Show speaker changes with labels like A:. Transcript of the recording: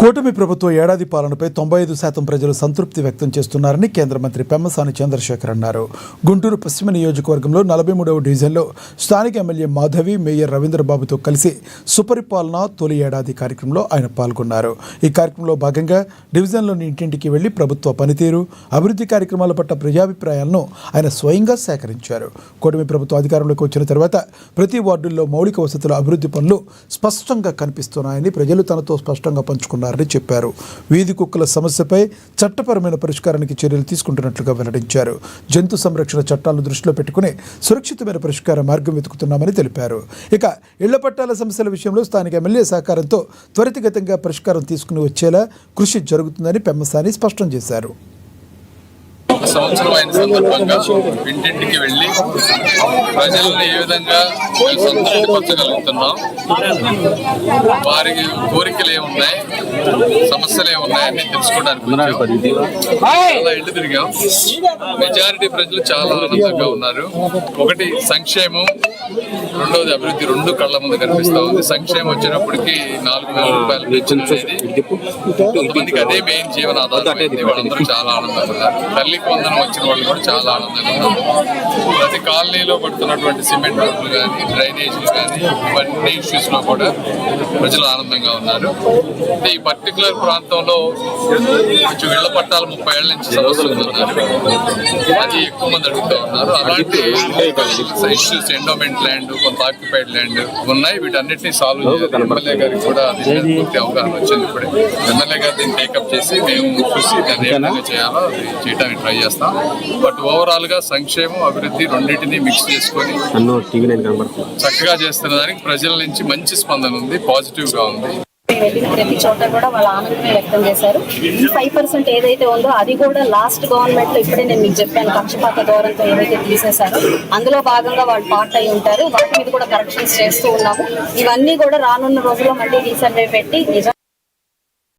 A: కూటమి ప్రభుత్వ ఏడాది పాలనపై 95% ప్రజలు సంతృప్తి వ్యక్తం చేస్తున్నారని కేంద్ర మంత్రి పెమ్మసాని చంద్రశేఖర్ అన్నారు. గుంటూరు పశ్చిమ నియోజకవర్గంలో 43వ డివిజన్లో స్థానిక ఎమ్మెల్యే మాధవి, మేయర్ రవీంద్రబాబుతో కలిసి సుపరిపాలన తొలి ఏడాది కార్యక్రమంలో ఆయన పాల్గొన్నారు. ఈ కార్యక్రమంలో భాగంగా డివిజన్లోని ఇంటింటికి వెళ్లి ప్రభుత్వ పనితీరు, అభివృద్ధి కార్యక్రమాల పట్ల ప్రజాభిప్రాయాలను ఆయన స్వయంగా సేకరించారు. కూటమి ప్రభుత్వం అధికారంలోకి వచ్చిన తర్వాత ప్రతి వార్డుల్లో మౌలిక వసతుల అభివృద్ధి పనులు స్పష్టంగా కనిపిస్తున్నాయని ప్రజలు తనతో స్పష్టంగా పంచుకున్నారు చెప్పారు. వీధి కుక్కల సమస్యపై చట్టపరమైన పరిష్కారానికి చర్యలు తీసుకుంటున్నట్లుగా వెల్లడించారు. జంతు సంరక్షణ చట్టాలను దృష్టిలో పెట్టుకుని సురక్షితమైన పరిష్కార మార్గం వెతుకుతున్నామని తెలిపారు. ఇక ఇళ్ల పట్టాల సమస్యల విషయంలో స్థానిక ఎమ్మెల్యే సహకారంతో త్వరితగతంగా పరిష్కారం తీసుకుని వచ్చేలా కృషి జరుగుతుందని పెమ్మసాని స్పష్టం చేశారు.
B: సంవత్సరం అయిన సందర్భంగా ఇంటింటికి వెళ్ళి ప్రజల్ని ఏ విధంగా సంతృప్తిపరచగలుగుతున్నాం, వారికి కోరికలు ఏమున్నాయి, సమస్యలు ఏమున్నాయని తెలుసుకోవడానికి చాలా ఇళ్ళు తిరిగాం. మెజారిటీ ప్రజలు చాలా ఆనందంగా ఉన్నారు. ఒకటి సంక్షేమం, రెండోది అభివృద్ధి, రెండు కళ్ళ ముందు కనిపిస్తా ఉంది. సంక్షేమం వచ్చినప్పటికీ 4,000 రూపాయలు పెన్షన్ అనేది కొంతమందికి అదే మెయిన్ జీవనాధారం అయింది. వాళ్ళందరూ చాలా ఆనందంగా ఉన్నారు. తల్లికి వందనం వచ్చిన వాళ్ళు కూడా చాలా ఆనందంగా ఉన్నారు. ప్రతి కాలనీలో పడుతున్నటువంటి సిమెంట్ రోడ్లు కానీ, డ్రైనేజీలు కానీ, ఇవన్నీ ఇష్యూస్ లో కూడా ప్రజలు ఆనందంగా ఉన్నారు. ఈ పర్టికులర్ ప్రాంతంలో కొంచెం ఇళ్ల పట్టాలు 30 ఏళ్ల నుంచి సమస్యలు ఉన్నారు. అది ఎక్కువ మంది అడుగుతూ ఉన్నారు. అలాంటి ఇష్యూస్, ఎండోమెంట్ ల్యాండ్, కొంత ఆక్యుపైడ్ ల్యాండ్ ఉన్నాయి. వీటన్నిటిని సాల్వ్ చేయాలి. ఎమ్మెల్యే గారికి కూడా దీని పూర్తి అవగాహన వచ్చింది. ఇప్పుడే ఎమ్మెల్యే గారు దీన్ని టేకప్ చేసి మేము చూసి దాన్ని ఏ విధంగా చేయాలో అది చేయడానికి ట్రై చేస్తాం. బట్ ఓవరాల్ గా సంక్షేమం, అభివృద్ధి రెండింటినీ మిక్స్ చేసుకొని చక్కగా చేస్తున్న దానికి ప్రజల నుంచి మంచి స్పందన ఉంది, పాజిటివ్ గా ఉంది.
C: వెళ్ళిన ప్రతి చోట కూడా వాళ్ళ ఆనందం వ్యక్తం చేశారు. ఈ 5% ఏదైతే ఉందో అది కూడా లాస్ట్ గవర్నమెంట్ లో ఇప్పుడే నేను మీకు చెప్పాను, పక్షపాత ధోరణితో ఏదైతే తీసేశారో అందులో భాగంగా వాళ్ళు పార్ట్ అయి ఉంటారు. వాటి మీద కూడా కరెక్షన్స్ చేస్తూ ఉన్నాము. ఇవన్నీ కూడా రానున్న రోజుల్లో మళ్ళీ రీసర్వే పెట్టి